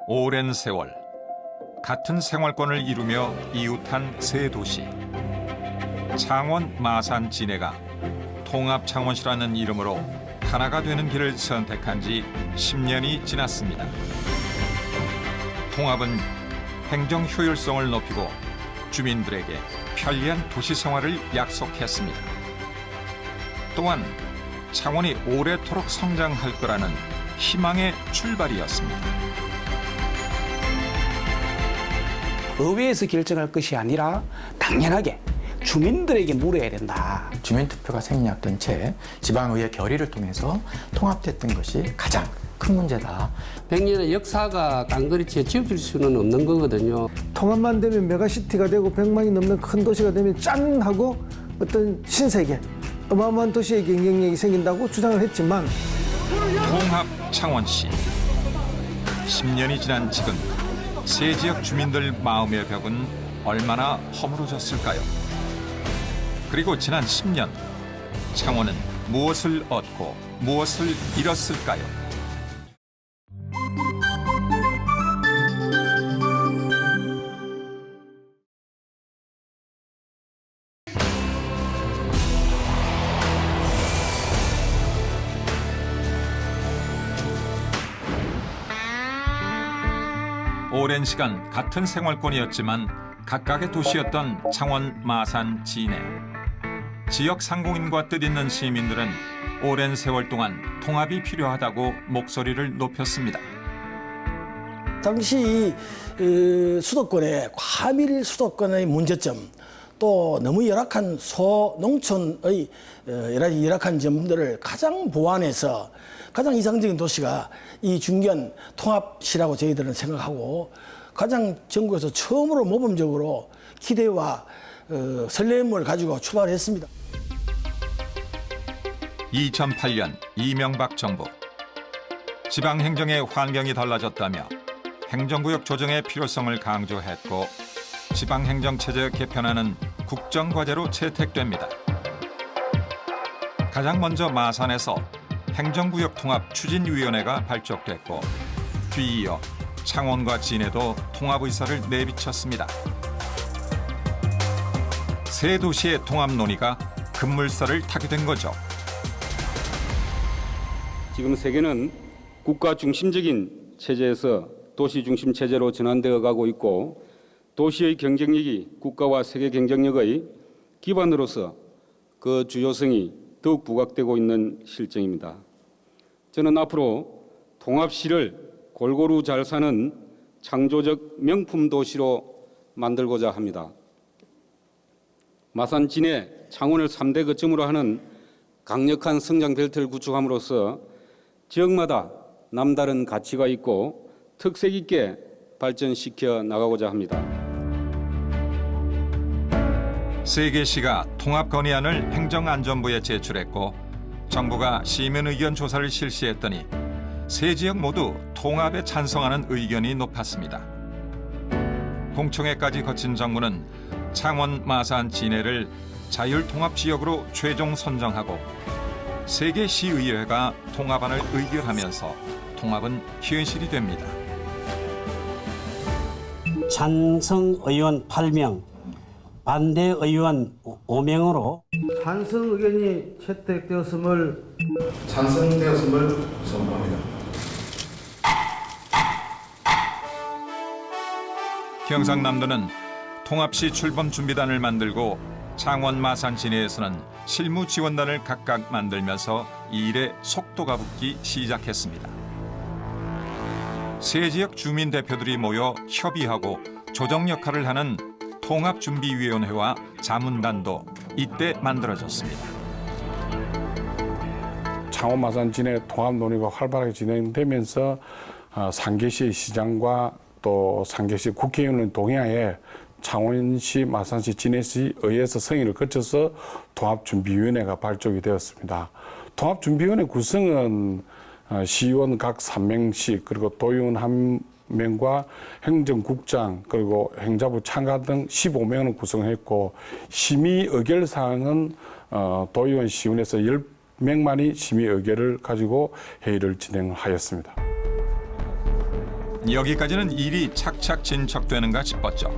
오랜 세월 같은 생활권을 이루며 이웃한 세 도시 창원, 마산, 진해가 통합창원시라는 이름으로 하나가 되는 길을 선택한 지 10년이 지났습니다. 통합은 행정 효율성을 높이고 주민들에게 편리한 도시 생활을 약속했습니다. 또한 창원이 오래도록 성장할 거라는 희망의 출발이었습니다. 의회에서 결정할 것이 아니라 당연하게 주민들에게 물어야 된다. 주민투표가 생략된 채 지방의회 결의를 통해서 통합됐던 것이 가장 큰 문제다. 100년의 역사가 깡그리치에 지워질 수는 없는 거거든요. 통합만 되면 메가시티가 되고 100만이 넘는 큰 도시가 되면 짠 하고 어떤 신세계, 어마어마한 도시의 경쟁력이 생긴다고 주장을 했지만 통합 창원시 10년이 지난 지금 세 지역 주민들 마음의 벽은 얼마나 허물어졌을까요? 그리고 지난 10년 창원은 무엇을 얻고 무엇을 잃었을까요? 오랜 시간 같은 생활권이었지만 각각의 도시였던 창원, 마산, 진해. 지역 상공인과 뜻있는 시민들은 오랜 세월 동안 통합이 필요하다고 목소리를 높였습니다. 당시 수도권의 과밀 수도권의 문제점, 또 너무 열악한 소농촌의 여러 가지 열악한 점들을 가장 보완해서 가장 이상적인 도시가 이 중견 통합시라고 저희들은 생각하고 가장 전국에서 처음으로 모범적으로 기대와 설렘을 가지고 출발했습니다. 2008년 이명박 정부. 지방행정의 환경이 달라졌다며 행정구역 조정의 필요성을 강조했고 지방행정체제 개편안은 국정과제로 채택됩니다. 가장 먼저 마산에서 행정구역 통합 추진위원회가 발족됐고 뒤이어 창원과 진해도 통합 의사를 내비쳤습니다. 세 도시의 통합 논의가 급물살을 타게 된 거죠. 지금 세계는 국가 중심적인 체제에서 도시 중심 체제로 전환되어 가고 있고 도시의 경쟁력이 국가와 세계 경쟁력의 기반으로서 그 주요성이 더욱 부각되고 있는 실정입니다. 저는 앞으로 통합시를 골고루 잘 사는 창조적 명품 도시로 만들고자 합니다. 마산, 진해, 창원을 3대 거점으로 하는 강력한 성장 벨트를 구축함으로써 지역마다 남다른 가치가 있고 특색 있게 발전시켜 나가고자 합니다. 세 개 시가 통합 건의안을 행정안전부에 제출했고 정부가 시민 의견 조사를 실시했더니 세 지역 모두 통합에 찬성하는 의견이 높았습니다. 공청회까지 거친 정부는 창원, 마산, 진해를 자율통합지역으로 최종 선정하고 세 개 시의회가 통합안을 의결하면서 통합은 현실이 됩니다. 찬성 의원 8명, 반대 의원 5명으로 찬성 의견이 채택되었음을 찬성되었음을 경상남도는 통합시 출범 준비단을 만들고 창원, 마산, 진해에서는 실무 지원단을 각각 만들면서 이 일에 속도가 붙기 시작했습니다. 세 지역 주민 대표들이 모여 협의하고 조정 역할을 하는 통합준비위원회와 자문단도 이때 만들어졌습니다. 창원, 마산, 진해 통합 논의가 활발하게 진행되면서 상계시 시장과 또 상계시 국회의원의 동의하에 창원시, 마산시, 진해시 의회에서 성의를 거쳐서 통합준비위원회가 발족이 되었습니다. 통합준비위원회 구성은 시의원 각 3명씩 그리고 도의원 1명과 행정국장 그리고 행자부 참가 등 15명을 구성했고 심의 의결 사항은 도의원 시의원에서 10명만이 심의 의결을 가지고 회의를 진행하였습니다. 여기까지는 일이 착착 진척되는가 싶었죠.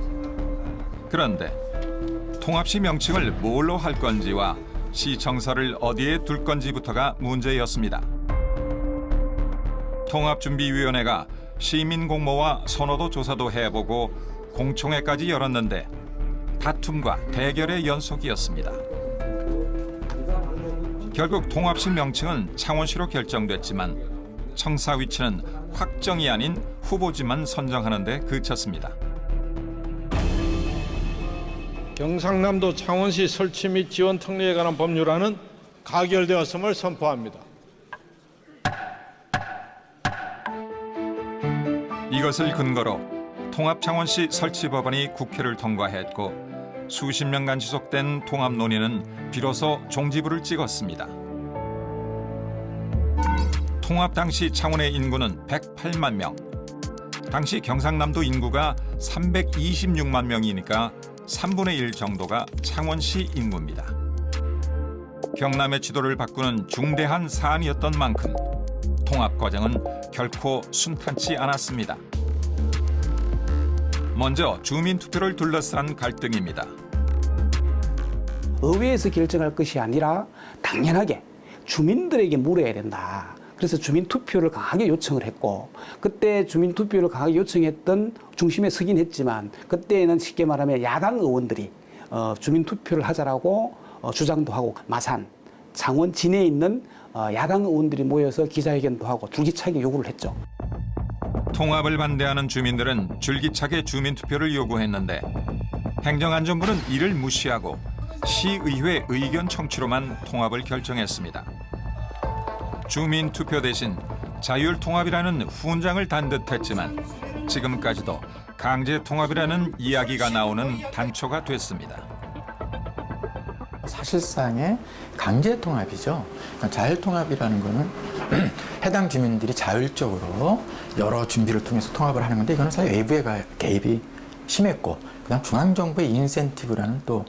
그런데 통합시 명칭을 뭘로 할 건지와 시청사를 어디에 둘 건지부터가 문제였습니다. 통합준비위원회가 시민 공모와 선호도 조사도 해보고 공청회까지 열었는데 다툼과 대결의 연속이었습니다. 결국 통합시 명칭은 창원시로 결정됐지만 청사 위치는 확정이 아닌 후보지만 선정하는 데 그쳤습니다. 경상남도 창원시 설치 및 지원 특례에 관한 법률안은 가결되었음을 선포합니다. 이것을 근거로 통합창원시 설치법안이 국회를 통과했고 수십 년간 지속된 통합 논의는 비로소 종지부를 찍었습니다. 통합 당시 창원의 인구는 108만 명. 당시 경상남도 인구가 326만 명이니까 3분의 1 정도가 창원시 인구입니다. 경남의 지도를 바꾸는 중대한 사안이었던 만큼 통합 과정은 결코 순탄치 않았습니다. 먼저 주민 투표를 둘러싼 갈등입니다. 의회에서 결정할 것이 아니라 당연하게 주민들에게 물어야 된다. 그래서 주민 투표를 강하게 요청을 했고 그때 주민 투표를 강하게 요청했던 중심에 서긴 했지만 그때는 쉽게 말하면 야당 의원들이 주민 투표를 하자라고 주장도 하고 마산, 창원 진해에 있는 야당 의원들이 모여서 기자회견도 하고 줄기차게 요구를 했죠. 통합을 반대하는 주민들은 줄기차게 주민 투표를 요구했는데 행정안전부는 이를 무시하고 시의회 의견 청취로만 통합을 결정했습니다. 주민 투표 대신 자율 통합이라는 훈장을 단 듯했지만 지금까지도 강제 통합이라는 이야기가 나오는 단초가 됐습니다. 사실상의 강제 통합이죠. 그러니까 자율 통합이라는 거는 해당 주민들이 자율적으로 여러 준비를 통해서 통합을 하는 건데 이거는 사실 외부의 개입이 심했고 그다음 중앙정부의 인센티브라는 또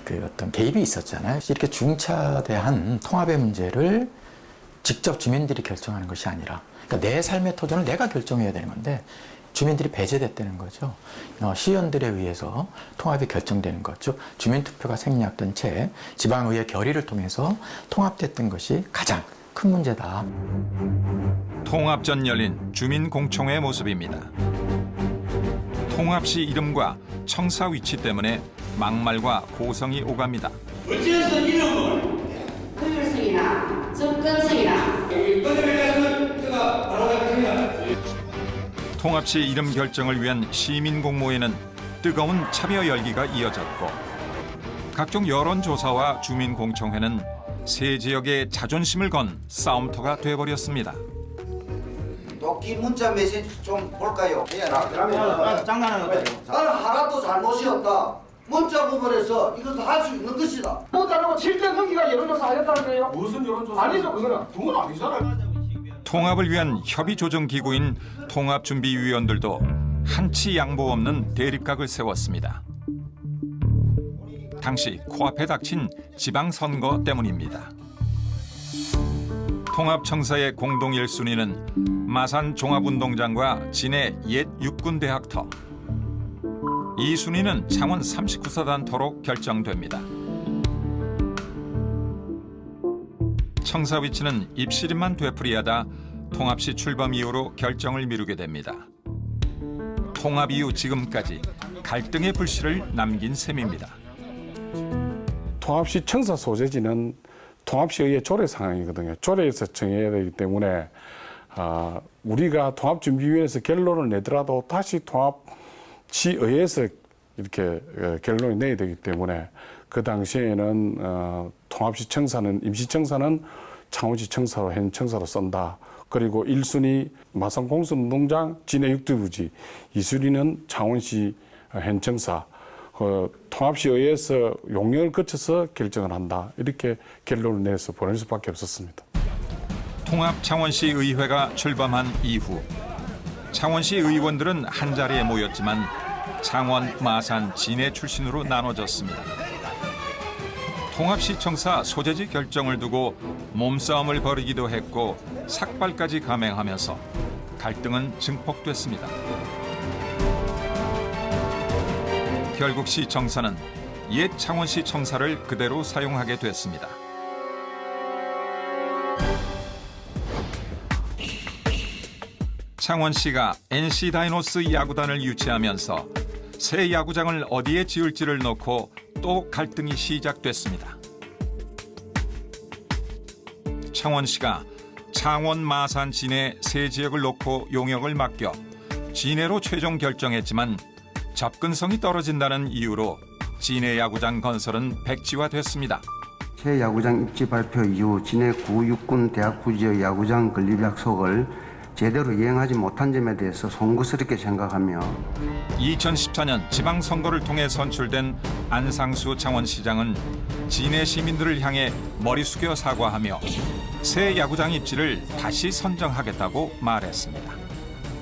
그 어떤 개입이 있었잖아요. 이렇게 중차대한 통합의 문제를 직접 주민들이 결정하는 것이 아니라 그러니까 내 삶의 터전을 내가 결정해야 되는 건데 주민들이 배제됐다는 거죠. 시의원들에 의해서 통합이 결정되는 거죠. 주민투표가 생략된 채 지방의회 결의를 통해서 통합됐던 것이 가장 큰 문제다. 통합 전 열린 주민공청회 모습입니다. 통합시 이름과 청사 위치 때문에 막말과 고성이 오갑니다. 어찌해서 이름을 효율성이나 접근성이나 통합시 이름 결정을 위한 시민 공모에는 뜨거운 참여 열기가 이어졌고 각종 여론조사와 주민공청회는 세 지역의 자존심을 건 싸움터가 돼버렸습니다. 도끼 문자 메시지 좀 볼까요? 장난하는 거예요. 나는 하나도 잘못이었다. 문자 부분에서 이것도 할 수 있는 것이다. 못하고 실전 흥기가 여론조사 하겠다는 거예요? 무슨 여론조사? 아니죠, 그건 아니잖아요. 통합을 위한 협의조정기구인 통합준비위원들도 한치 양보 없는 대립각을 세웠습니다. 당시 코앞에 닥친 지방선거 때문입니다. 통합청사의 공동 1순위는 마산 종합운동장과 진해 옛 육군대학터, 2순위는 창원 39사단터로 결정됩니다. 청사 위치는 입시림만 되풀이하다 통합시 출범 이후로 결정을 미루게 됩니다. 통합 이후 지금까지 갈등의 불씨를 남긴 셈입니다. 통합시 청사 소재지는 통합시의 조례 상황이거든요. 조례에서 정해야 되기 때문에 우리가 통합준비위원회에서 결론을 내더라도 다시 통합시의회에서 이렇게 결론을 내야 되기 때문에 그 당시에는 통합시 청사는 임시청사는 창원시 청사로 현 청사로 쓴다. 그리고 1순위 마산 공수운동장 진해 육두부지, 2순위는 창원시 현 청사. 통합시의회에서 용역을 거쳐서 결정을 한다. 이렇게 결론을 내서 보낼 수밖에 없었습니다. 통합 창원시 의회가 출범한 이후 창원시 의원들은 한자리에 모였지만 창원, 마산, 진해 출신으로 나눠졌습니다. 통합시청사 소재지 결정을 두고 몸싸움을 벌이기도 했고 삭발까지 감행하면서 갈등은 증폭됐습니다. 결국 시 청사는 옛 창원시 청사를 그대로 사용하게 됐습니다. 창원시가 NC 다이노스 야구단을 유치하면서 새 야구장을 어디에 지을지를 놓고 또 갈등이 시작됐습니다. 창원시가 창원, 마산, 진해 세 지역을 놓고 용역을 맡겨 진해로 최종 결정했지만 접근성이 떨어진다는 이유로 진해 야구장 건설은 백지화됐습니다. 새 야구장 입지 발표 이후 진해 구 육군 대학부 지역 야구장 건립 약속을 제대로 이행하지 못한 점에 대해서 송구스럽게 생각하며 2014년 지방선거를 통해 선출된 안상수 창원시장은 진해 시민들을 향해 머리 숙여 사과하며 새 야구장 입지를 다시 선정하겠다고 말했습니다.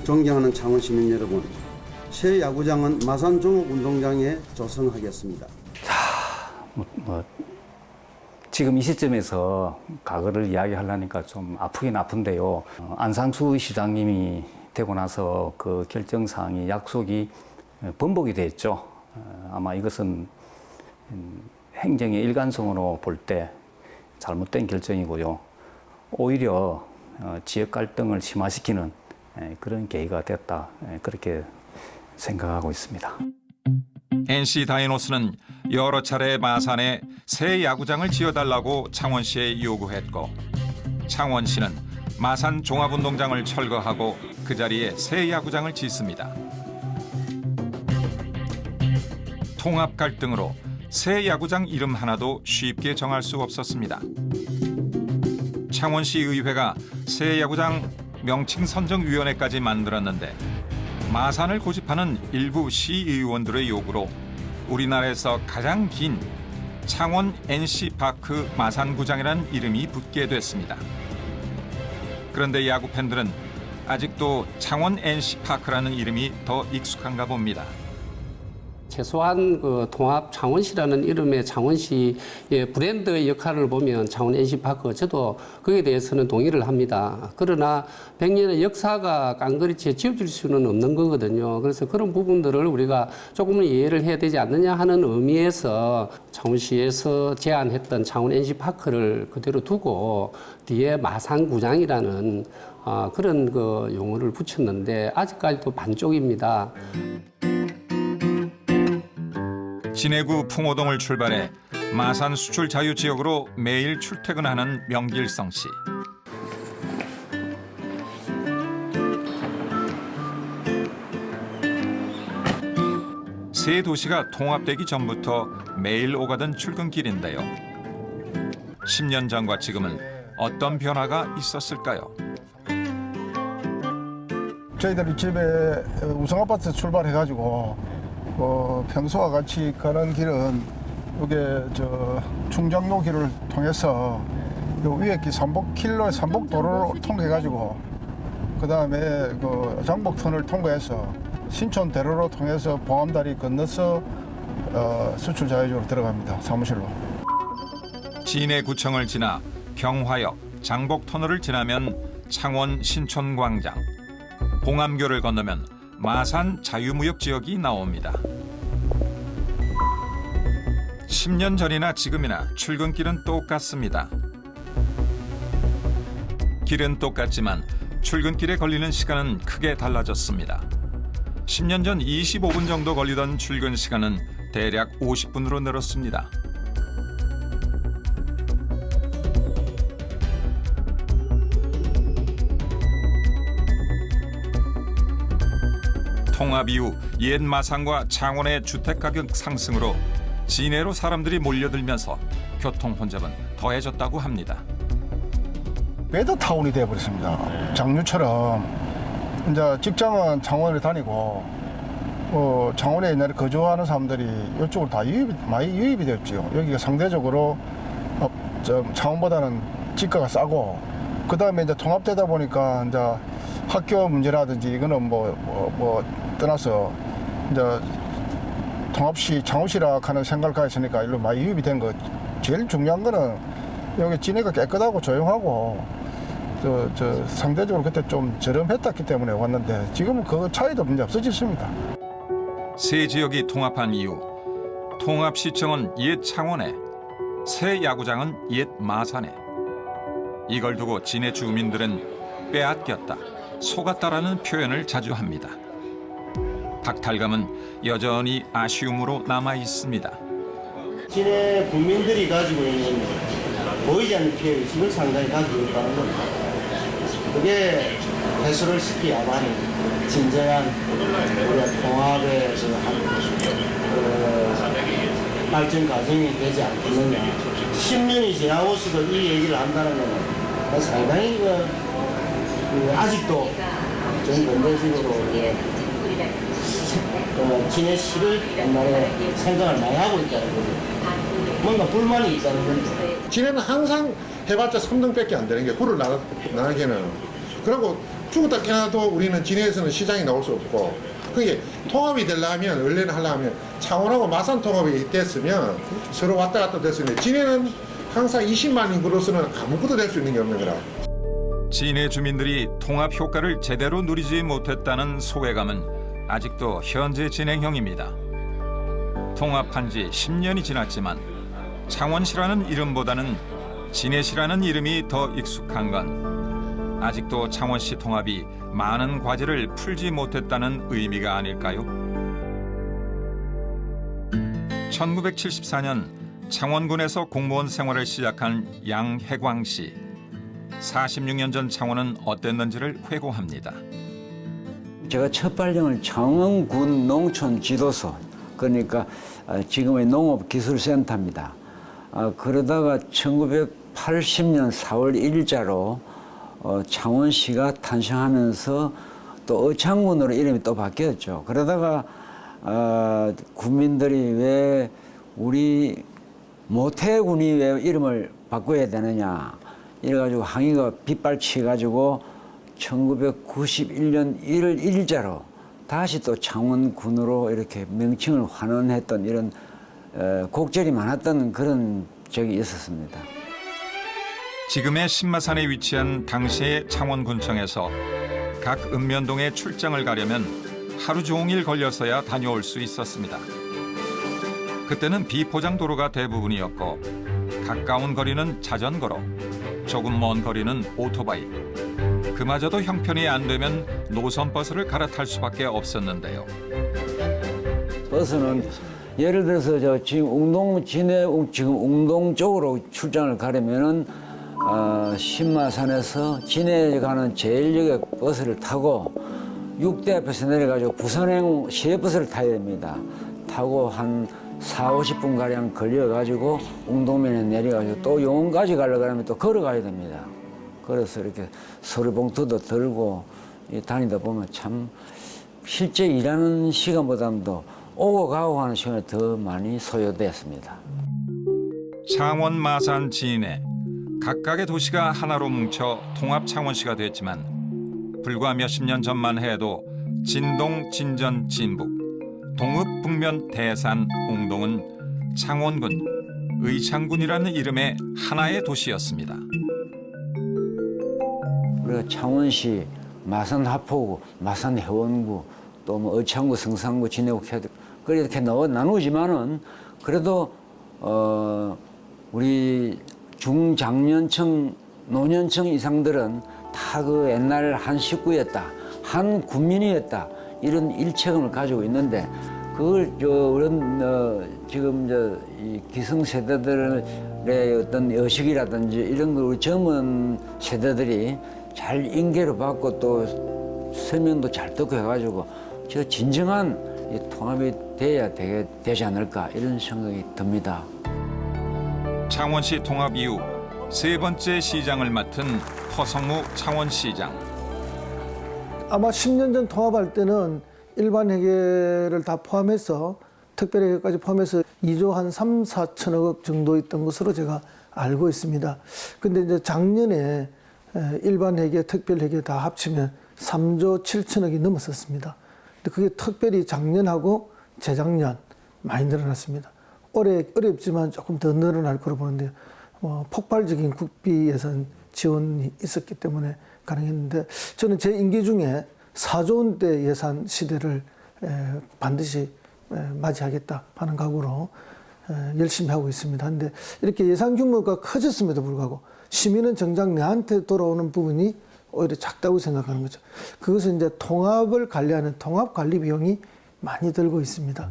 존경하는 창원 시민 여러분, 새 야구장은 마산 종합운동장에 조성하겠습니다. 지금 이 시점에서 과거를 이야기하려니까 좀 아프긴 아픈데요. 안상수 시장님이 되고 나서 그 결정사항이 약속이 번복이 됐죠. 아마 이것은 행정의 일관성으로 볼 때 잘못된 결정이고요. 오히려 지역 갈등을 심화시키는 그런 계기가 됐다. 그렇게 생각하고 있습니다. NC 다이노스는 여러 차례 마산에 새 야구장을 지어달라고 창원시에 요구했고 창원시는 마산 종합운동장을 철거하고 그 자리에 새 야구장을 짓습니다. 통합 갈등으로 새 야구장 이름 하나도 쉽게 정할 수 없었습니다. 창원시 의회가 새 야구장 명칭 선정위원회까지 만들었는데 마산을 고집하는 일부 시의원들의 요구로 우리나라에서 가장 긴 창원 NC파크 마산구장이라는 이름이 붙게 됐습니다. 그런데 야구 팬들은 아직도 창원 NC파크라는 이름이 더 익숙한가 봅니다. 최소한 그 통합 창원시라는 이름의 창원시의 브랜드의 역할을 보면 창원 NC파크 저도 거기에 대해서는 동의를 합니다. 그러나 100년의 역사가 깡그리치에 지워질 수는 없는 거거든요. 그래서 그런 부분들을 우리가 조금은 이해를 해야 되지 않느냐 하는 의미에서 창원시에서 제안했던 창원 NC파크를 그대로 두고 뒤에 마산구장이라는 그런 그 용어를 붙였는데 아직까지도 반쪽입니다. 진해구 풍호동을 출발해 마산 수출 자유 지역으로 매일 출퇴근하는 명길성 씨. 세 도시가 통합되기 전부터 매일 오가던 출근길인데요. 10년 전과 지금은 어떤 변화가 있었을까요? 저희들이 집에 우성아파트 출발해가지고 평소와 같이 가는 길은 이게 충정로 길을 통해서 위에 길 삼복도로를 통해가지고 그 다음에 그 장복터널을 통과해서 신촌대로로 통해서 봉암다리 건너서 수출 자유지역으로 들어갑니다. 사무실로. 진해구청을 지나 경화역, 장복터널을 지나면 창원 신촌광장, 봉암교를 건너면 마산 자유무역 지역이 나옵니다. 10년 전이나 지금이나 출근길은 똑같습니다. 길은 똑같지만 출근길에 걸리는 시간은 크게 달라졌습니다. 10년 전 25분 정도 걸리던 출근 시간은 대략 50분으로 늘었습니다. 통합 이후 옛 마산과 창원의 주택가격 상승으로 진해로 사람들이 몰려들면서 교통 혼잡은 더해졌다고 합니다. 배드타운이 되어버렸습니다. 장류처럼 이제 직장은 창원을 다니고 창원에 옛날에 거주하는 사람들이 이쪽으로 다 많이 유입이 됐죠. 여기가 상대적으로 창원보다는 집가가 싸고 그 다음에 이제 통합되다 보니까 이제 학교 문제라든지 이거는 떠나서 이제 통합시 창원시라 하는 생각을 가졌으니까 일로 많이 유입이 된 거. 제일 중요한 거는 여기 진해가 깨끗하고 조용하고 상대적으로 그때 좀 저렴했기 때문에 왔는데 지금은 그 차이도 문제 없어졌습니다. 세 지역이 통합한 이후 통합시청은 옛 창원에, 새 야구장은 옛 마산에. 이걸 두고 진해 주민들은 빼앗겼다, 속았다라는 표현을 자주 합니다. 박탈감은 여전히 아쉬움으로 남아 있습니다. 진해 국민들이 가지고 있는 보이지 않는 피해의식을 상당히 가지고 있다는 겁니다. 그게 해소를 시켜야만 진정한 우리가 통합의 발전 과정이 되지 않겠느냐. 10년이 지나고서도 이 얘기를 한다는 것은 상당히 아직도 좀 근대식으로 진해시를 옛날에 생각을 많이 하고 있다는 거죠. 뭔가 불만이 있다는 건데. 진해는 항상 해봤자 3등밖에 안 되는 게 굴을 나가기에는. 그리고 죽었다 깨나도 우리는 진해에서는 시장이 나올 수 없고, 그게 통합이 되려면, 원래는 하려면 창원하고 마산 통합이 됐으면 서로 왔다 갔다 됐으면, 진해는 항상 20만 인구로서는 아무것도 될 수 있는 게 없는 거라. 진해 주민들이 통합 효과를 제대로 누리지 못했다는 소외감은 아직도 현재 진행형입니다. 통합한 지 10년이 지났지만 창원시라는 이름보다는 진해시라는 이름이 더 익숙한 건 아직도 창원시 통합이 많은 과제를 풀지 못했다는 의미가 아닐까요? 1974년 창원군에서 공무원 생활을 시작한 양해광 씨. 46년 전 창원은 어땠는지를 회고합니다. 제가 첫 발령을 창원군 농촌지도소, 그러니까 지금의 농업기술센터입니다. 그러다가 1980년 4월 1일자로 창원시가 탄생하면서 또 의창군으로 이름이 또 바뀌었죠. 그러다가 국민들이 왜 우리 모태군이 왜 이름을 바꿔야 되느냐 이래가지고 항의가 빗발치가지고 1991년 1월 1일자로 다시 또 창원군으로 이렇게 명칭을 환원했던 이런 곡절이 많았던 그런 적이 있었습니다. 지금의 신마산에 위치한 당시의 창원군청에서 각 읍면동에 출장을 가려면 하루 종일 걸려서야 다녀올 수 있었습니다. 그때는 비포장 도로가 대부분이었고 가까운 거리는 자전거로, 조금 먼 거리는 오토바이. 그마저도 형편이 안 되면 노선버스를 갈아탈 수밖에 없었는데요. 버스는 예를 들어서 저 지금 진해 지금 웅동 쪽으로 출장을 가려면은 신마산에서 진해 가는 제일역에 버스를 타고 6대 앞에서 내려가지고 부산행 시외버스를 타야 됩니다. 타고 한 40-50분 가량 걸려가지고 웅동면에 내려가지고 또 용원까지 가려고 하면 또 걸어가야 됩니다. 그래서 이렇게 서류봉투도 들고 다니다 보면 참 실제 일하는 시간보다도 오고 가고 하는 시간이 더 많이 소요됐습니다. 창원, 마산, 진해 각각의 도시가 하나로 뭉쳐 통합 창원시가 됐지만 불과 몇십 년 전만 해도 진동, 진전, 진북, 동읍, 북면, 대산, 웅동은 창원군, 의창군이라는 이름의 하나의 도시였습니다. 우리가 창원시, 마산 하포구, 마산 해원구, 또 뭐 의창구, 성산구, 진해구, 이렇게 나누지만은 그래도 우리 중장년층, 노년층 이상들은 다 그 옛날 한 식구였다, 한 군민이었다 이런 일체감을 가지고 있는데 그걸 지금 이 기성세대들의 어떤 의식이라든지 이런 걸 우리 젊은 세대들이 잘 인계를 받고 또 설명도 잘 듣고 해가지고 저 진정한 이 통합이 돼야 되지 않을까 이런 생각이 듭니다. 창원시 통합 이후 세 번째 시장을 맡은 허성무 창원시장. 아마 10년 전 통합할 때는 일반 회계를 다 포함해서 특별회계까지 포함해서 2조 한 3, 4천억 정도 있던 것으로 제가 알고 있습니다. 근데 이제 작년에 일반 회계, 특별 회계 다 합치면 3조 7천억이 넘었었습니다. 근데 그게 특별히 작년하고 재작년 많이 늘어났습니다. 올해 어렵지만 조금 더 늘어날 거로 보는데요. 폭발적인 국비 예산 지원이 있었기 때문에 가능했는데 저는 제 임기 중에 4조 원대 예산 시대를 반드시 맞이하겠다 하는 각오로 열심히 하고 있습니다. 그런데 이렇게 예산 규모가 커졌음에도 불구하고 시민은 정작 내한테 돌아오는 부분이 오히려 작다고 생각하는 거죠. 그것은 이제 통합을 관리하는 통합 관리 비용이 많이 들고 있습니다.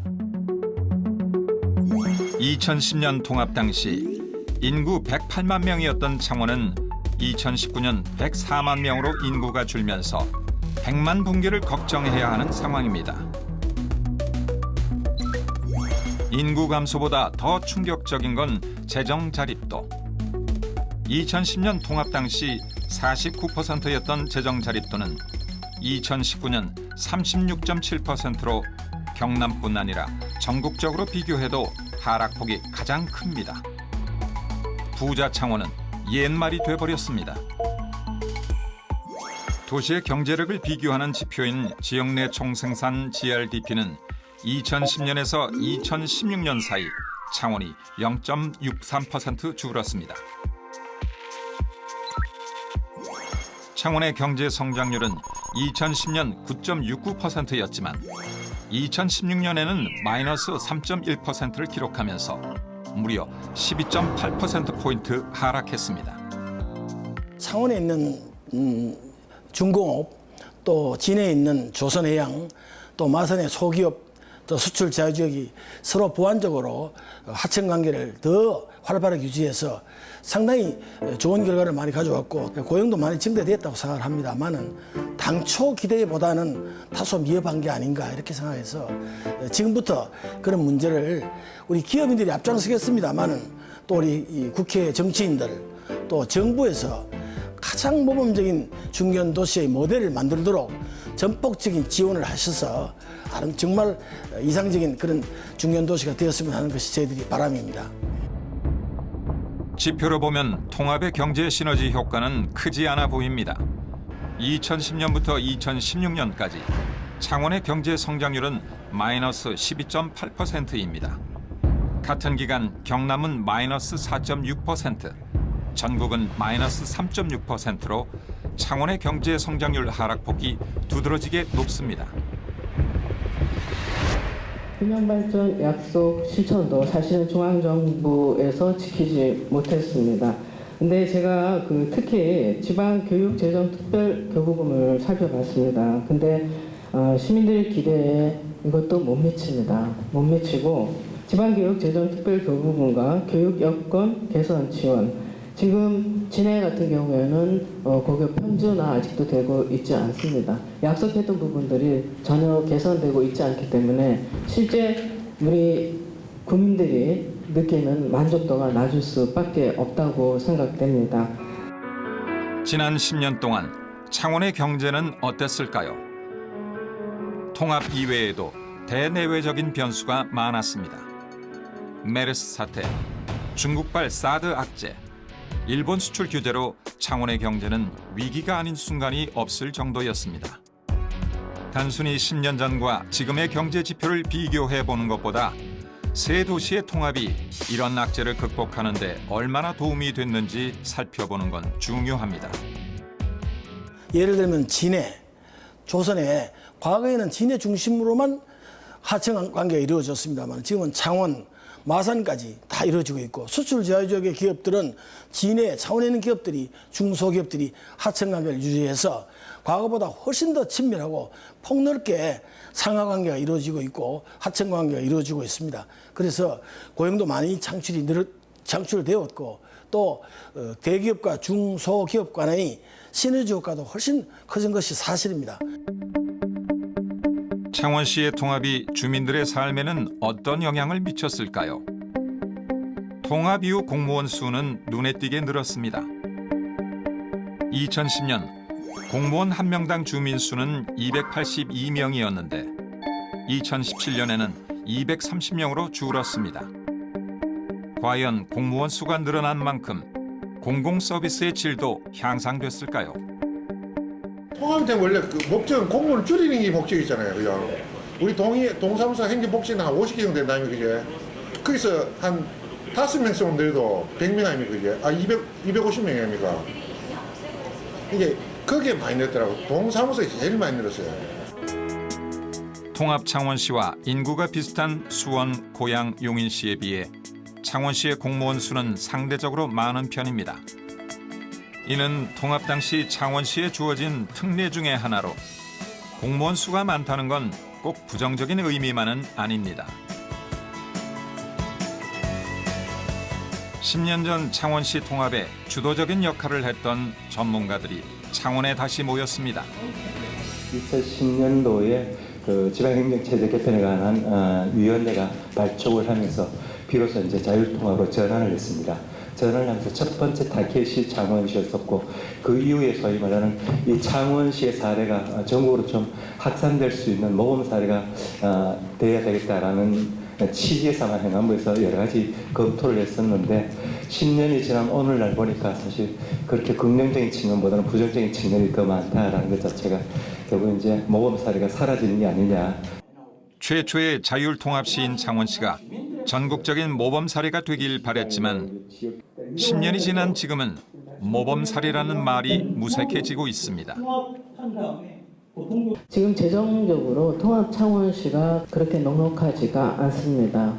2010년 통합 당시 인구 108만 명이었던 창원은 2019년 104만 명으로 인구가 줄면서 100만 붕괴를 걱정해야 하는 상황입니다. 인구 감소보다 더 충격적인 건 재정 자립도. 2010년 통합 당시 49%였던 재정 자립도는 2019년 36.7%로 경남뿐 아니라 전국적으로 비교해도 하락폭이 가장 큽니다. 부자 창원은 옛말이 돼버렸습니다. 도시의 경제력을 비교하는 지표인 지역 내 총생산 GRDP는 2010년에서 2016년 사이 창원이 0.63% 줄었습니다. 창원의 경제 성장률은 2010년 9.69%였지만 2016년에는 마이너스 3.1%를 기록하면서 무려 12.8%포인트 하락했습니다. 창원에 있는 중공업, 또 진해에 있는 조선해양, 또 마산의 소기업, 또 수출 자유지역이 서로 보완적으로 하청 관계를 더 활발하게 유지해서 상당히 좋은 결과를 많이 가져왔고 고용도 많이 증대됐다고 생각을 합니다만은 당초 기대보다는 다소 미흡한 게 아닌가 이렇게 생각해서 지금부터 그런 문제를 우리 기업인들이 앞장서겠습니다만은 또 우리 국회 정치인들 또 정부에서 가장 모범적인 중견 도시의 모델을 만들도록 전폭적인 지원을 하셔서 정말 이상적인 그런 중견 도시가 되었으면 하는 것이 저희들이 바람입니다. 지표로 보면 통합의 경제 시너지 효과는 크지 않아 보입니다. 2010년부터 2016년까지 창원의 경제 성장률은 마이너스 12.8%입니다. 같은 기간 경남은 마이너스 4.6%, 전국은 마이너스 3.6%로 창원의 경제 성장률 하락폭이 두드러지게 높습니다. 균형발전 약속 실천도 사실은 중앙정부에서 지키지 못했습니다. 근데 제가 특히 지방교육재정특별교부금을 살펴봤습니다. 근데 시민들 기대에 이것도 못 미칩니다. 못 미치고 지방교육재정특별교부금과 교육여건 개선 지원, 지금 진해 같은 경우에는 고교 편준화 아직도 되고 있지 않습니다. 약속했던 부분들이 전혀 개선되고 있지 않기 때문에 실제 우리 국민들이 느끼는 만족도가 낮을 수밖에 없다고 생각됩니다. 지난 10년 동안 창원의 경제는 어땠을까요? 통합 이외에도 대내외적인 변수가 많았습니다. 메르스 사태, 중국발 사드 악재, 일본 수출 규제로 창원의 경제는 위기가 아닌 순간이 없을 정도였습니다. 단순히 10년 전과 지금의 경제 지표를 비교해보는 것보다 세 도시의 통합이 이런 악재를 극복하는 데 얼마나 도움이 됐는지 살펴보는 건 중요합니다. 예를 들면 진해, 조선에 과거에는 진해 중심으로만 하청 관계가 이루어졌습니다만 지금은 창원, 마산까지 다 이루어지고 있고 수출 자유지역의 기업들은 진해, 창원에 있는 기업들이 중소기업들이 하청 관계를 유지해서 과거보다 훨씬 더 친밀하고 폭넓게 상하관계가 이루어지고 있고 하청 관계가 이루어지고 있습니다. 그래서 고용도 많이 창출되었고 또 대기업과 중소기업 간의 시너지 효과도 훨씬 커진 것이 사실입니다. 창원시의 통합이 주민들의 삶에는 어떤 영향을 미쳤을까요? 통합 이후 공무원 수는 눈에 띄게 늘었습니다. 2010년 공무원 한 명당 주민 수는 282명이었는데 2017년에는 230명으로 줄었습니다. 과연 공무원 수가 늘어난 만큼 공공 서비스의 질도 향상됐을까요? 통합이 되면 원래 그 목적은 공무원을 줄이는 게 목적이잖아요. 그죠? 우리 동사무소 행정복지는 한 50개 정도 된다면 그게 거기서 한 5명씩만 늘도 100명 아닙니까 그게? 250명 아닙니까? 이게 거기에 많이 늘었더라고. 동사무소에 제일 많이 늘었어요. 통합 창원시와 인구가 비슷한 수원, 고양, 용인시에 비해 창원시의 공무원 수는 상대적으로 많은 편입니다. 이는 통합 당시 창원시에 주어진 특례 중의 하나로 공무원 수가 많다는 건 꼭 부정적인 의미만은 아닙니다. 10년 전 창원시 통합에 주도적인 역할을 했던 전문가들이 창원에 다시 모였습니다. 2010년도에 그 지방행정체제 개편에 관한 위원회가 발족을 하면서 비로소 이제 자율통합으로 전환을 했습니다. 전환을 하면서 첫 번째 타겟이 창원시였었고 그 이후에 소위 말하는 이 창원시의 사례가 전국으로 좀 확산될 수 있는 모범 사례가 돼야 되겠다라는 취지에서만 행안부에서 여러 가지 검토를 했었는데 10년이 지난 오늘날 보니까 사실 그렇게 긍정적인 측면보다는 부정적인 측면이 더 많다라는 것 자체가 결국 이제 모범 사례가 사라지는 게 아니냐. 최초의 자율통합시인 창원시가 전국적인 모범 사례가 되길 바랬지만 10년이 지난 지금은 모범 사례라는 말이 무색해지고 있습니다. 지금 재정적으로 통합 창원시가 그렇게 넉넉하지가 않습니다.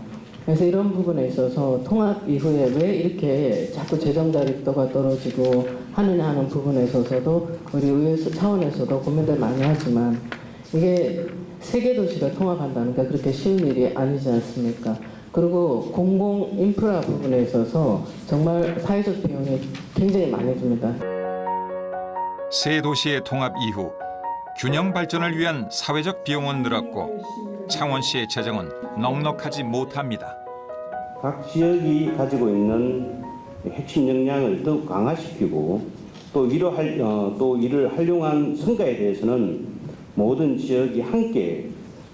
그래서 이런 부분에 있어서 통합 이후에 왜 이렇게 자꾸 재정 자립도가 떨어지고 하느냐 하는 부분에 있어서도 우리 의회 차원에서도 고민들 많이 하지만 이게 세 개 도시가 통합한다는 게 그렇게 쉬운 일이 아니지 않습니까? 그리고 공공 인프라 부분에 있어서 정말 사회적 비용이 굉장히 많이 듭니다. 세 도시의 통합 이후 균형 발전을 위한 사회적 비용은 늘었고 창원시의 재정은 넉넉하지 못합니다. 각 지역이 가지고 있는 핵심 역량을 더욱 강화시키고 또 이를 활용한 성과에 대해서는 모든 지역이 함께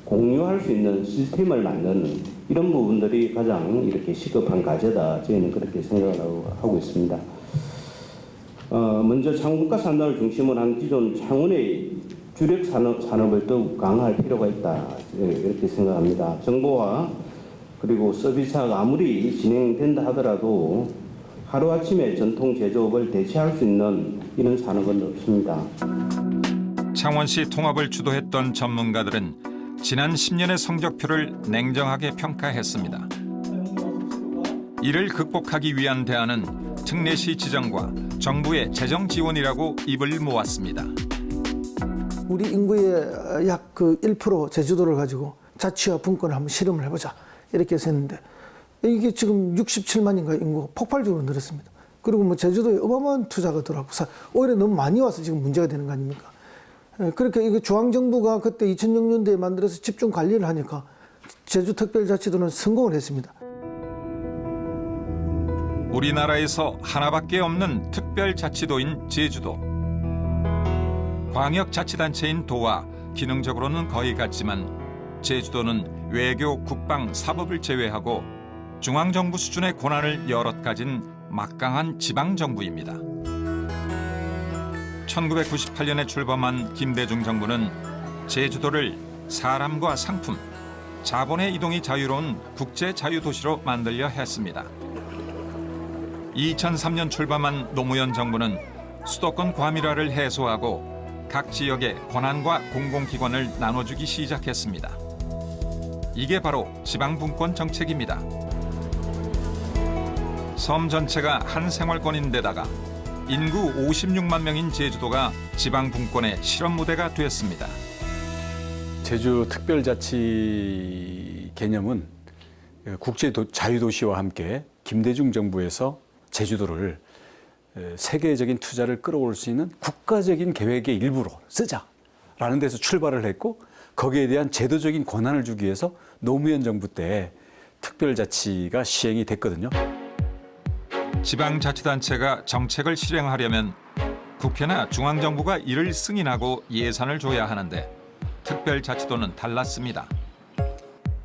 공유할 수 있는 시스템을 만드는 이런 부분들이 가장 이렇게 시급한 과제다. 저희는 그렇게 생각을 하고 있습니다. 먼저 창원국가 산업을 중심으로 한 기존 창원의 주력 산업을 더욱 강화할 필요가 있다. 이렇게 생각합니다. 정보화 그리고 서비스화가 아무리 진행된다 하더라도 하루아침에 전통 제조업을 대체할 수 있는 이런 산업은 없습니다. 창원시 통합을 주도했던 전문가들은 지난 10년의 성적표를 냉정하게 평가했습니다. 이를 극복하기 위한 대안은 특례시 지정과 정부의 재정 지원이라고 입을 모았습니다. 우리 인구의 약 그 1% 제주도를 가지고 자치와 분권을 한번 실험을 해보자 이렇게 해서 했는데 이게 지금 67만인가 인구가 폭발적으로 늘었습니다. 그리고 뭐 제주도에 어마어마한 투자가 들어가고 오히려 너무 많이 와서 지금 문제가 되는 거 아닙니까? 그렇게 이거 중앙정부가 그때 2006년도에 만들어서 집중 관리를 하니까 제주특별자치도는 성공을 했습니다. 우리나라에서 하나밖에 없는 특별자치도인 제주도. 광역자치단체인 도와 기능적으로는 거의 같지만 제주도는 외교, 국방, 사법을 제외하고 중앙정부 수준의 권한을 여럿 가진 막강한 지방정부입니다. 1998년에 출범한 김대중 정부는 제주도를 사람과 상품, 자본의 이동이 자유로운 국제자유도시로 만들려 했습니다. 2003년 출범한 노무현 정부는 수도권 과밀화를 해소하고 각 지역의 권한과 공공기관을 나눠주기 시작했습니다. 이게 바로 지방분권 정책입니다. 섬 전체가 한 생활권인데다가 인구 56만 명인 제주도가 지방분권의 실험 무대가 됐습니다. 제주 특별자치 개념은 국제 자유도시와 함께 김대중 정부에서 제주도를 세계적인 투자를 끌어올 수 있는 국가적인 계획의 일부로 쓰자라는 데서 출발을 했고 거기에 대한 제도적인 권한을 주기 위해서 노무현 정부 때 특별자치가 시행이 됐거든요. 지방자치단체가 정책을 실행하려면 국회나 중앙정부가 이를 승인하고 예산을 줘야 하는데 특별자치도는 달랐습니다.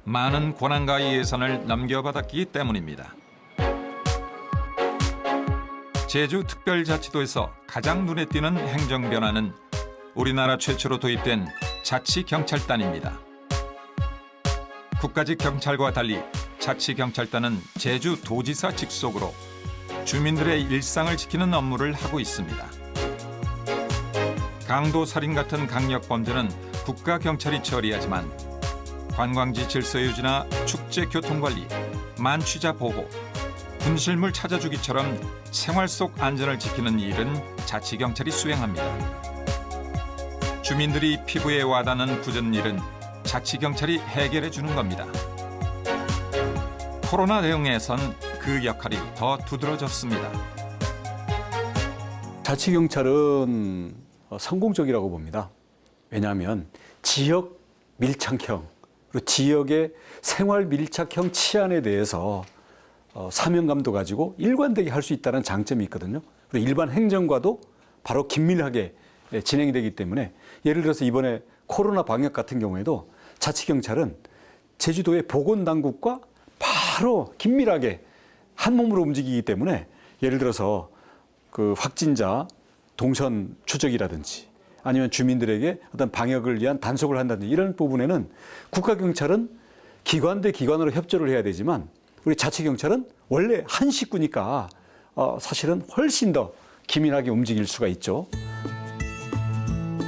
많은 권한과 예산을 넘겨받았기 때문입니다. 제주 특별자치도에서 가장 눈에 띄는 행정 변화는 우리나라 최초로 도입된 자치경찰단입니다. 국가직 경찰과 달리 자치경찰단은 제주 도지사 직속으로 주민들의 일상을 지키는 업무를 하고 있습니다. 강도살인 같은 강력범죄는 국가경찰이 처리하지만 관광지 질서 유지나 축제 교통관리, 만취자 보호, 분실물 찾아주기처럼 생활 속 안전을 지키는 일은 자치경찰이 수행합니다. 주민들이 피부에 와닿는 굳은 일은 자치경찰이 해결해 주는 겁니다. 코로나 대응에선 그 역할이 더 두드러졌습니다. 자치경찰은 성공적이라고 봅니다. 왜냐하면 지역 밀착형, 그리고 지역의 생활 밀착형 치안에 대해서 사명감도 가지고 일관되게 할 수 있다는 장점이 있거든요. 그리고 일반 행정과도 바로 긴밀하게 진행이 되기 때문에 예를 들어서 이번에 코로나 방역 같은 경우에도 자치경찰은 제주도의 보건당국과 바로 긴밀하게 한 몸으로 움직이기 때문에 예를 들어서 그 확진자 동선 추적이라든지 아니면 주민들에게 어떤 방역을 위한 단속을 한다든지 이런 부분에는 국가경찰은 기관 대 기관으로 협조를 해야 되지만 우리 자치경찰은 원래 한 식구니까 사실은 훨씬 더 기민하게 움직일 수가 있죠.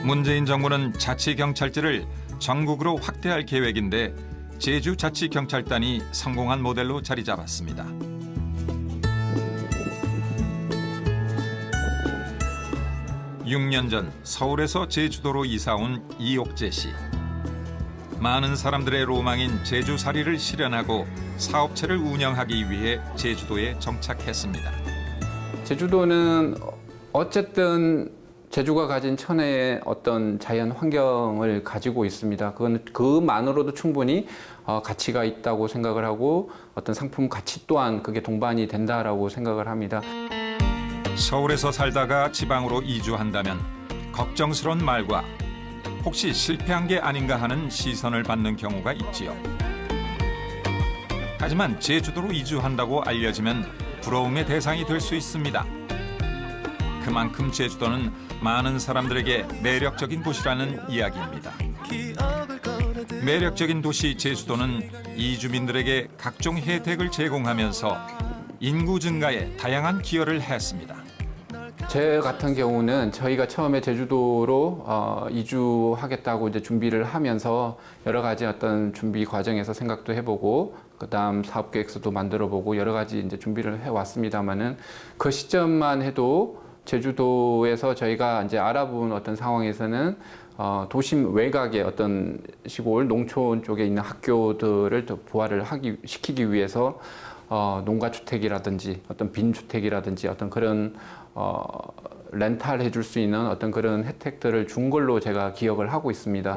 문재인 정부는 자치경찰제를 전국으로 확대할 계획인데 제주자치경찰단이 성공한 모델로 자리 잡았습니다. (6년) 전 서울에서 제주도로 이사 온 이옥재 씨. 많은 사람들의 로망인 제주살이를 실현하고 사업체를 운영하기 위해 제주도에 정착했습니다. 제주도는 어쨌든 제주가 가진 천혜의 어떤 자연 환경을 가지고 있습니다. 그건 그만으로도 충분히 가치가 있다고 생각을 하고 어떤 상품 가치 또한 그게 동반이 된다라고 생각을 합니다. 서울에서 살다가 지방으로 이주한다면 걱정스러운 말과 혹시 실패한 게 아닌가 하는 시선을 받는 경우가 있지요. 하지만 제주도로 이주한다고 알려지면 부러움의 대상이 될 수 있습니다. 그만큼 제주도는 많은 사람들에게 매력적인 곳이라는 이야기입니다. 매력적인 도시 제주도는 이주민들에게 각종 혜택을 제공하면서 인구 증가에 다양한 기여를 했습니다. 제 같은 경우는 저희가 처음에 제주도로 이주하겠다고 이제 준비를 하면서 여러 가지 어떤 준비 과정에서 생각도 해보고 그다음 사업 계획서도 만들어보고 여러 가지 이제 준비를 해왔습니다만은 그 시점만 해도 제주도에서 저희가 이제 알아본 어떤 상황에서는 도심 외곽의 어떤 시골 농촌 쪽에 있는 학교들을 더 부활을 시키기 위해서 농가주택이라든지 어떤 빈주택이라든지 어떤 그런 렌탈 해줄 수 있는 어떤 그런 혜택들을 준 걸로 제가 기억을 하고 있습니다.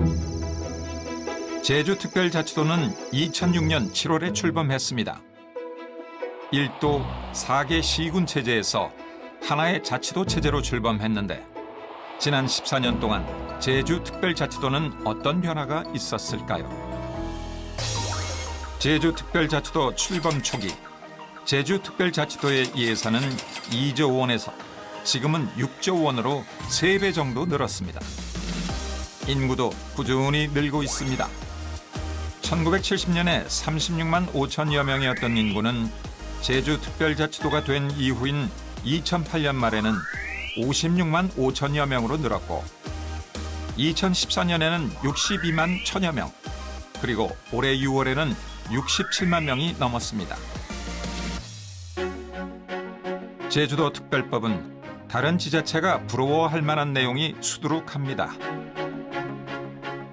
제주특별자치도는 2006년 7월에 출범했습니다. 1도 4개 시군 체제에서 하나의 자치도 체제로 출범했는데 지난 14년 동안 제주특별자치도는 어떤 변화가 있었을까요? 제주특별자치도 출범 초기 제주특별자치도의 예산은 2조 원에서 지금은 6조 원으로 3배 정도 늘었습니다. 인구도 꾸준히 늘고 있습니다. 1970년에 36만 5천여 명이었던 인구는 제주특별자치도가 된 이후인 2008년 말에는 56만 5천여 명으로 늘었고 2014년에는 62만 1천여 명, 그리고 올해 6월에는 67만 명이 넘었습니다. 제주도 특별법은 다른 지자체가 부러워할 만한 내용이 수두룩합니다.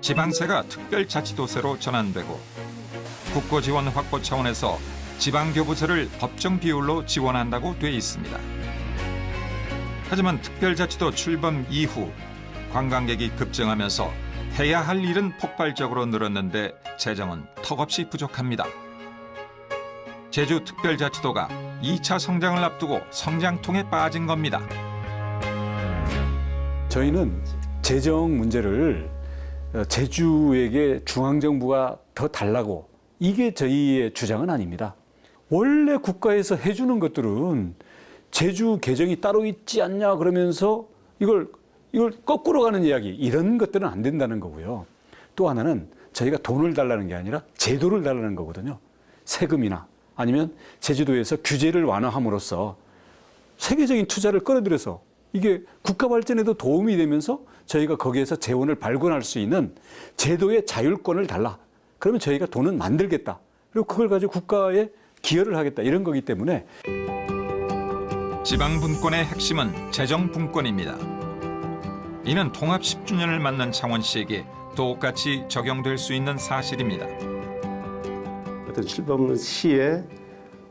지방세가 특별자치도세로 전환되고 국고지원 확보 차원에서 지방교부세를 법정 비율로 지원한다고 돼 있습니다. 하지만 특별자치도 출범 이후 관광객이 급증하면서 해야 할 일은 폭발적으로 늘었는데 재정은 턱없이 부족합니다. 제주특별자치도가 2차 성장을 앞두고 성장통에 빠진 겁니다. 저희는 재정 문제를 제주에게 중앙정부가 더 달라고 이게 저희의 주장은 아닙니다. 원래 국가에서 해주는 것들은 제주 계정이 따로 있지 않냐 그러면서 이걸 거꾸로 가는 이야기 이런 것들은 안 된다는 거고요. 또 하나는 저희가 돈을 달라는 게 아니라 제도를 달라는 거거든요. 세금이나 아니면 제주도에서 규제를 완화함으로써 세계적인 투자를 끌어들여서 이게 국가 발전에도 도움이 되면서 저희가 거기에서 재원을 발굴할 수 있는 제도의 자율권을 달라. 그러면 저희가 돈은 만들겠다. 그리고 그걸 가지고 국가에 기여를 하겠다. 이런 거기 때문에. 지방분권의 핵심은 재정분권입니다. 이는 통합 10주년을 맞는 창원시에게 똑같이 적용될 수 있는 사실입니다. 어떤 출범시에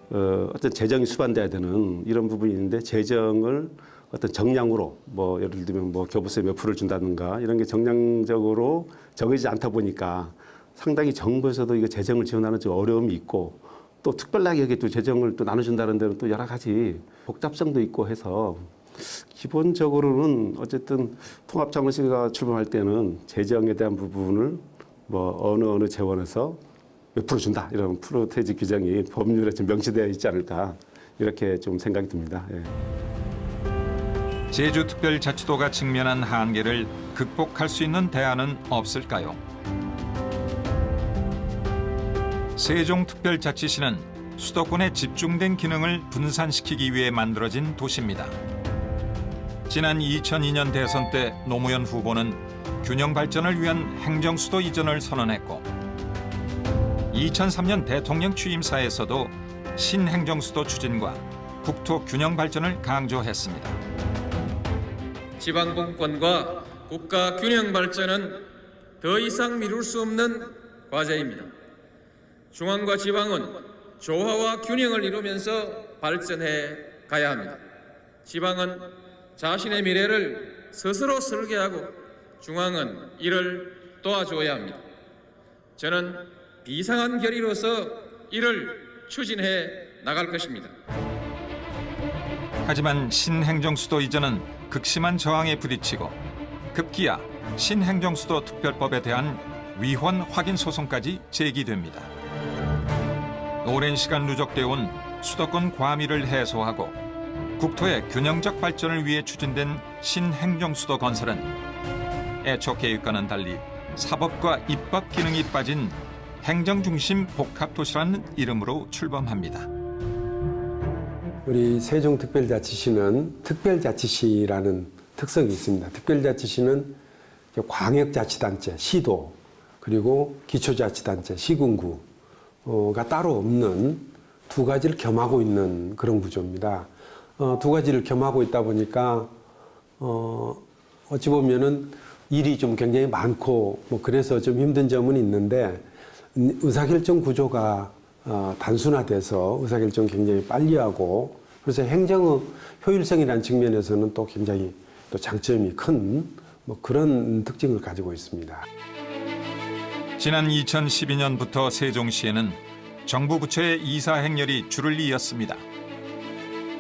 어떤 재정이 수반돼야 되는 이런 부분이 있는데 재정을 어떤 정량으로 뭐 예를 들면 뭐 교부세 몇 프로를 준다든가 이런 게 정량적으로 정해지지 않다 보니까 상당히 정부에서도 이거 재정을 지원하는 좀 어려움이 있고 또 특별하게 여기 또 재정을 또 나눠준다는 데는 또 여러 가지 복잡성도 있고 해서 기본적으로는 어쨌든 통합창원시가 출범할 때는 재정에 대한 부분을 뭐 어느 재원에서 몇 프로 준다 이런 프로테이지 규정이 법률에 좀 명시되어 있지 않을까 이렇게 좀 생각이 듭니다. 예. 제주특별자치도가 직면한 한계를 극복할 수 있는 대안은 없을까요? 세종특별자치시는 수도권의 집중된 기능을 분산시키기 위해 만들어진 도시입니다. 지난 2002년 대선 때 노무현 후보는 균형 발전을 위한 행정수도 이전을 선언했고 2003년 대통령 취임사에서도 신행정수도 추진과 국토 균형 발전을 강조했습니다. 지방분권과 국가 균형 발전은 더 이상 미룰 수 없는 과제입니다. 중앙과 지방은 조화와 균형을 이루면서 발전해 가야 합니다. 지방은 자신의 미래를 스스로 설계하고 중앙은 이를 도와줘야 합니다. 저는 비상한 결의로서 이를 추진해 나갈 것입니다. 하지만 신행정수도 이전은 극심한 저항에 부딪히고 급기야 신행정수도 특별법에 대한 위헌 확인 소송까지 제기됩니다. 오랜 시간 누적되어 온 수도권 과밀을 해소하고 국토의 균형적 발전을 위해 추진된 신행정수도 건설은 애초 계획과는 달리 사법과 입법 기능이 빠진 행정중심 복합도시라는 이름으로 출범합니다. 우리 세종특별자치시는 특별자치시라는 특성이 있습니다. 특별자치시는 광역자치단체, 시도, 그리고 기초자치단체, 시군구가 따로 없는 두 가지를 겸하고 있는 그런 구조입니다. 두 가지를 겸하고 있다 보니까 어찌 보면은 일이 좀 굉장히 많고 뭐 그래서 좀 힘든 점은 있는데 의사결정 구조가 단순화돼서 의사결정 굉장히 빨리 하고 그래서 행정의 효율성이라는 측면에서는 또 굉장히 또 장점이 큰 뭐 그런 특징을 가지고 있습니다. 지난 2012년부터 세종시에는 정부 부처의 이사 행렬이 줄을 이었습니다.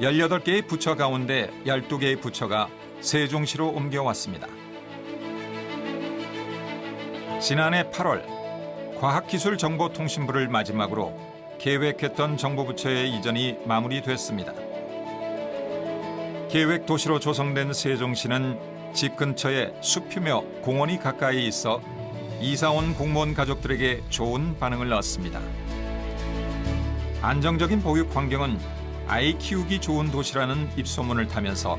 18개의 부처 가운데 12개의 부처가 세종시로 옮겨왔습니다. 지난해 8월 과학기술정보통신부를 마지막으로 계획했던 정부 부처의 이전이 마무리됐습니다. 계획도시로 조성된 세종시는 집 근처에 숲이며 공원이 가까이 있어 이사 온 공무원 가족들에게 좋은 반응을 얻습니다. 안정적인 보육 환경은 아이 키우기 좋은 도시라는 입소문을 타면서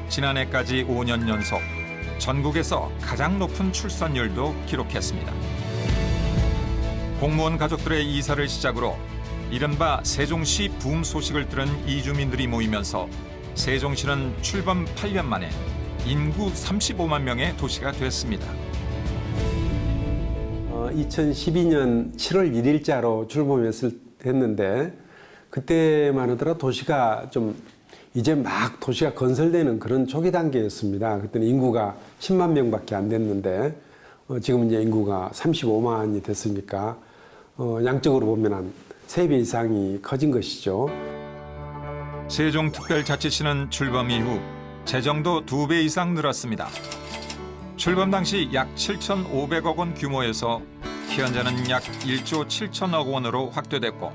지난해까지 5년 연속 전국에서 가장 높은 출산율도 기록했습니다. 공무원 가족들의 이사를 시작으로 이른바 세종시 붐 소식을 들은 이주민들이 모이면서 세종시는 출범 8년 만에 인구 35만 명의 도시가 됐습니다. 2012년 7월 1일자로 출범했는데 그때만 하더라도 도시가 좀 이제 막 도시가 건설되는 그런 초기 단계였습니다. 그때는 인구가 10만 명밖에 안 됐는데 지금 이제 인구가 35만이 됐으니까 양적으로 보면 한 3배 이상이 커진 것이죠. 세종특별자치시는 출범 이후 재정도 2배 이상 늘었습니다. 출범 당시 약 7,500억 원 규모에서 현재는 약 1조 7천억 원으로 확대됐고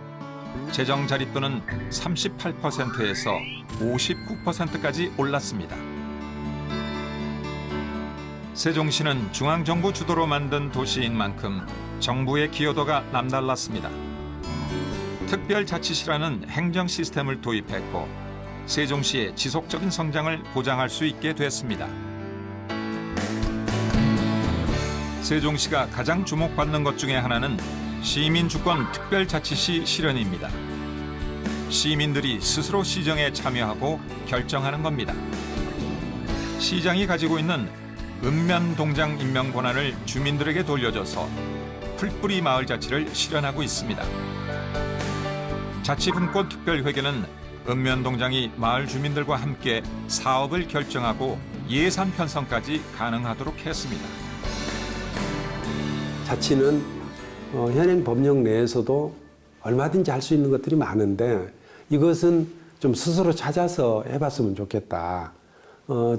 재정 자립도는 38%에서 59%까지 올랐습니다. 세종시는 중앙정부 주도로 만든 도시인 만큼 정부의 기여도가 남달랐습니다. 특별자치시라는 행정 시스템을 도입했고 세종시의 지속적인 성장을 보장할 수 있게 됐습니다. 세종시가 가장 주목받는 것 중에 하나는 시민주권 특별자치시 실현입니다. 시민들이 스스로 시정에 참여하고 결정하는 겁니다. 시장이 가지고 있는 읍면동장 임명 권한을 주민들에게 돌려줘서 풀뿌리 마을자치를 실현하고 있습니다. 자치분권 특별회계는 읍면동장이 마을 주민들과 함께 사업을 결정하고 예산 편성까지 가능하도록 했습니다. 자치는 현행 법령 내에서도 얼마든지 할 수 있는 것들이 많은데 이것은 좀 스스로 찾아서 해봤으면 좋겠다.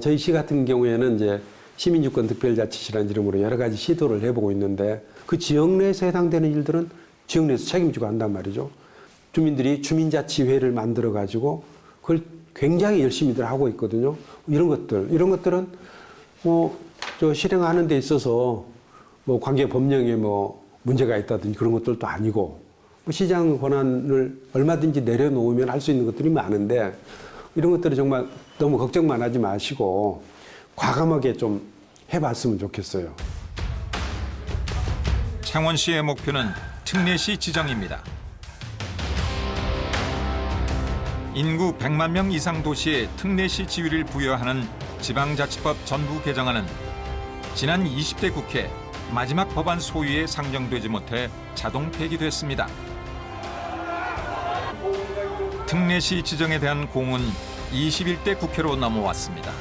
저희 시 같은 경우에는 이제 시민주권 특별자치시라는 이름으로 여러 가지 시도를 해보고 있는데 그 지역 내에서 해당되는 일들은 지역 내에서 책임지고 한단 말이죠. 주민들이 주민자치회를 만들어 가지고 그걸 굉장히 열심히들 하고 있거든요. 이런 것들은 저 실행하는 데 있어서 관계 법령에 문제가 있다든지 그런 것들도 아니고 시장 권한을 얼마든지 내려놓으면 할 수 있는 것들이 많은데 이런 것들을 정말 너무 걱정만 하지 마시고 과감하게 좀 해봤으면 좋겠어요. 창원시의 목표는 특례시 지정입니다. 인구 100만 명 이상 도시에 특례시 지위를 부여하는 지방자치법 전부 개정안은 지난 20대 국회 마지막 법안 소위에 상정되지 못해 자동 폐기됐습니다. 특례시 지정에 대한 공은 21대 국회로 넘어왔습니다.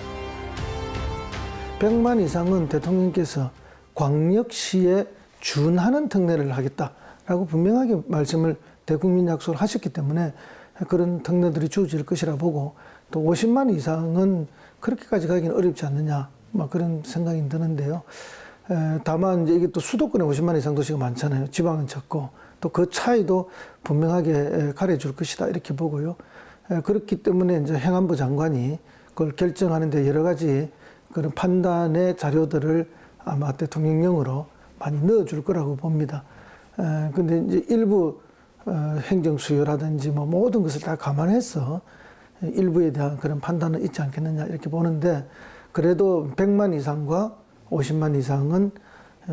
100만 이상은 대통령께서 광역시에 준하는 특례를 하겠다라고 분명하게 말씀을 대국민 약속을 하셨기 때문에 그런 특례들이 주어질 것이라 보고 또 50만 이상은 그렇게까지 가기는 어렵지 않느냐 그런 생각이 드는데요. 다만 이제 이게 또 수도권에 50만 이상 도시가 많잖아요. 지방은 적고 또 그 차이도 분명하게 가려줄 것이다 이렇게 보고요. 그렇기 때문에 이제 행안부 장관이 그걸 결정하는데 여러 가지 그런 판단의 자료들을 아마 대통령령으로 많이 넣어줄 거라고 봅니다. 근데 이제 일부 행정 수요라든지 모든 것을 다 감안해서 일부에 대한 그런 판단은 있지 않겠느냐 이렇게 보는데 그래도 100만 이상과 50만 이상은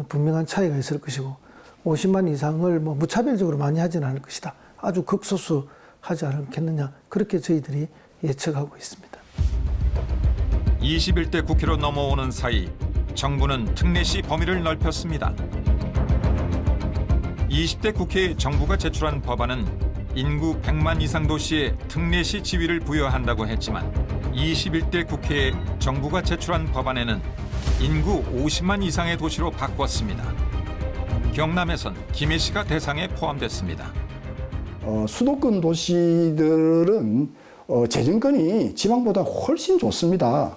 분명한 차이가 있을 것이고 50만 이상을 무차별적으로 많이 하지는 않을 것이다. 아주 극소수 하지 않겠느냐 그렇게 저희들이 예측하고 있습니다. 21대 국회로 넘어오는 사이 정부는 특례시 범위를 넓혔습니다. 20대 국회에 정부가 제출한 법안은 인구 100만 이상 도시에 특례시 지위를 부여한다고 했지만 21대 국회에 정부가 제출한 법안에는 인구 50만 이상의 도시로 바꿨습니다. 경남에선 김해시가 대상에 포함됐습니다. 수도권 도시들은 재정권이 지방보다 훨씬 좋습니다.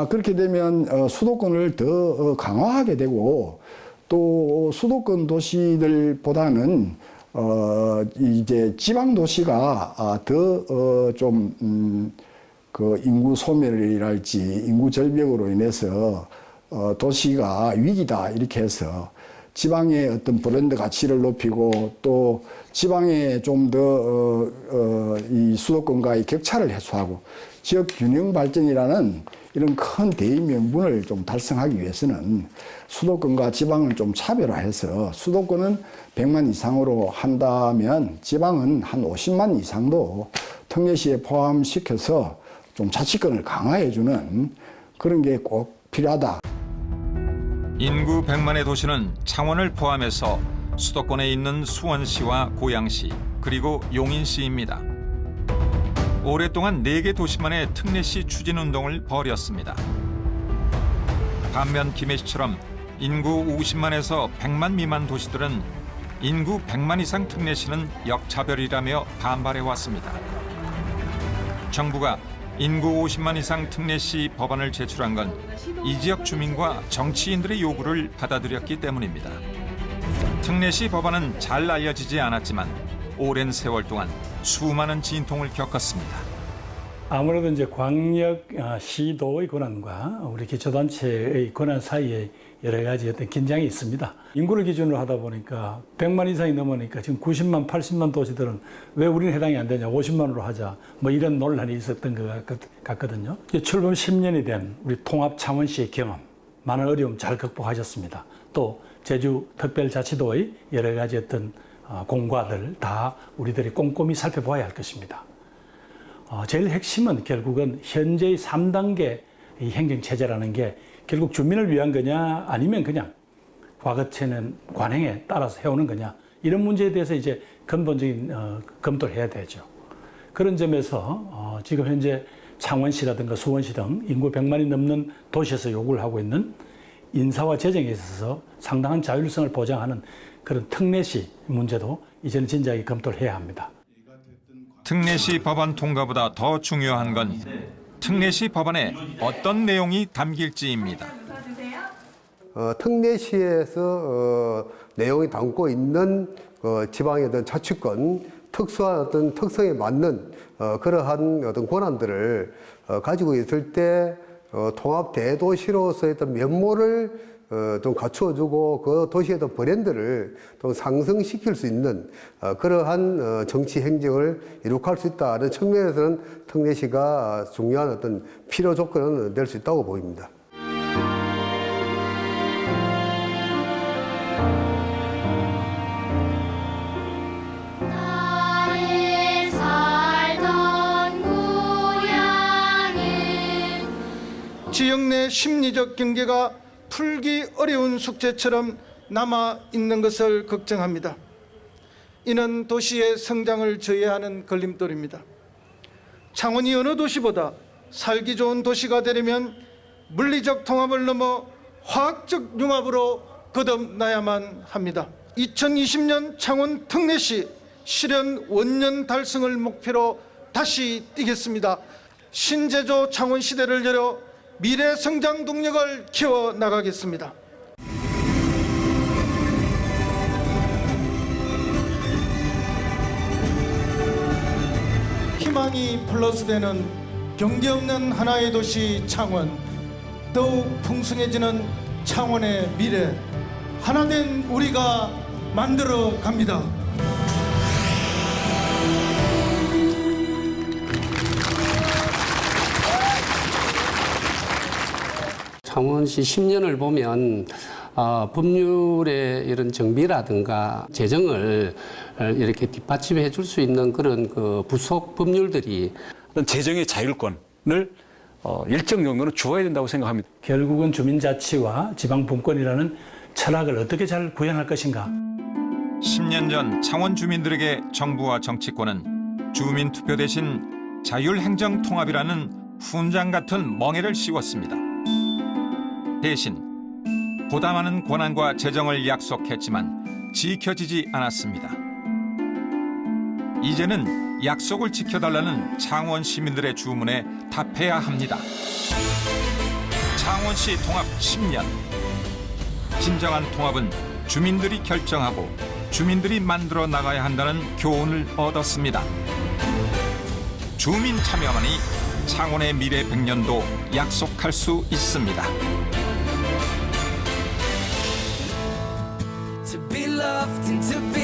그렇게 되면 수도권을 더 강화하게 되고 또 수도권 도시들보다는 이제 지방 도시가 더 좀 그 인구 소멸이랄지 인구 절벽으로 인해서 도시가 위기다 이렇게 해서 지방의 어떤 브랜드 가치를 높이고 또 지방에 좀 더 이 수도권과의 격차를 해소하고 지역 균형 발전이라는 이런 큰 대의 명분을 좀 달성하기 위해서는 수도권과 지방을 좀 차별화해서 수도권은 100만 이상으로 한다면 지방은 한 50만 이상도 특례시에 포함시켜서 좀 자치권을 강화해주는 그런 게 꼭 필요하다. 인구 100만의 도시는 창원을 포함해서 수도권에 있는 수원시와 고양시 그리고 용인시입니다. 오랫동안 4개 도시만의 특례시 추진운동을 벌였습니다. 반면 김해시처럼 인구 50만에서 100만 미만 도시들은 인구 100만 이상 특례시는 역차별이라며 반발해왔습니다. 정부가 인구 50만 이상 특례시 법안을 제출한 건 이 지역 주민과 정치인들의 요구를 받아들였기 때문입니다. 특례시 법안은 잘 알려지지 않았지만 오랜 세월 동안 수많은 진통을 겪었습니다. 아무래도 이제 광역 시도의 권한과 우리 기초단체의 권한 사이에 여러 가지 어떤 긴장이 있습니다. 인구를 기준으로 하다 보니까 100만 이상이 넘으니까 지금 90만, 80만 도시들은 왜 우리는 해당이 안 되냐, 50만으로 하자, 이런 논란이 있었던 것 같거든요. 출범 10년이 된 우리 통합 창원시의 경험, 많은 어려움 잘 극복하셨습니다. 또 제주특별자치도의 여러 가지 어떤 공과들 다 우리들이 꼼꼼히 살펴봐야 할 것입니다. 제일 핵심은 결국은 현재의 3단계 이 행정체제라는 게 결국 주민을 위한 거냐 아니면 그냥 과거체는 관행에 따라서 해오는 거냐 이런 문제에 대해서 이제 근본적인 검토를 해야 되죠. 그런 점에서 지금 현재 창원시라든가 수원시 등 인구 100만이 넘는 도시에서 요구를 하고 있는 인사와 재정에 있어서 상당한 자율성을 보장하는 그런 특례시 문제도 이제는 진지하게 검토를 해야 합니다. 특례시 법안 통과보다 더 중요한 건 특례시 법안에 어떤 내용이 담길지입니다. 특례시에서 내용이 담고 있는 지방의 어떤 자치권 특수한 어떤 특성에 맞는 그러한 어떤 권한들을 가지고 있을 때 통합 대도시로서의 어떤 면모를 좀 갖추어주고 그 도시의 어떤 브랜드를 좀 상승시킬 수 있는 그러한 정치 행정을 이룩할 수 있다는 측면에서는 특례시가 중요한 어떤 필요 조건은 될 수 있다고 보입니다. 지역 내 심리적 경계가 풀기 어려운 숙제처럼 남아 있는 것을 걱정합니다. 이는 도시의 성장을 저해하는 걸림돌입니다. 창원이 어느 도시보다 살기 좋은 도시가 되려면 물리적 통합을 넘어 화학적 융합으로 거듭나야만 합니다. 2020년 창원 특례시 실현 원년 달성을 목표로 다시 뛰겠습니다. 신제조 창원 시대를 열어 미래 성장 동력을 키워 나가겠습니다. 희망이 플러스되는 경계 없는 하나의 도시 창원, 더욱 풍성해지는 창원의 미래, 하나된 우리가 만들어 갑니다. 창원시 10년을 보면 법률의 이런 정비라든가 재정을 이렇게 뒷받침해 줄 수 있는 그런 그 부속 법률들이 재정의 자율권을 일정 정도는 주어야 된다고 생각합니다. 결국은 주민자치와 지방분권이라는 철학을 어떻게 잘 구현할 것인가. 10년 전 창원 주민들에게 정부와 정치권은 주민투표 대신 자율행정통합이라는 훈장 같은 멍에를 씌웠습니다. 대신 보다 많은 권한과 재정을 약속했지만 지켜지지 않았습니다. 이제는 약속을 지켜달라는 창원 시민들의 주문에 답해야 합니다. 창원시 통합 10년. 진정한 통합은 주민들이 결정하고 주민들이 만들어 나가야 한다는 교훈을 얻었습니다. 주민 참여만이 창원의 미래 100년도 약속할 수 있습니다. To be loved and to be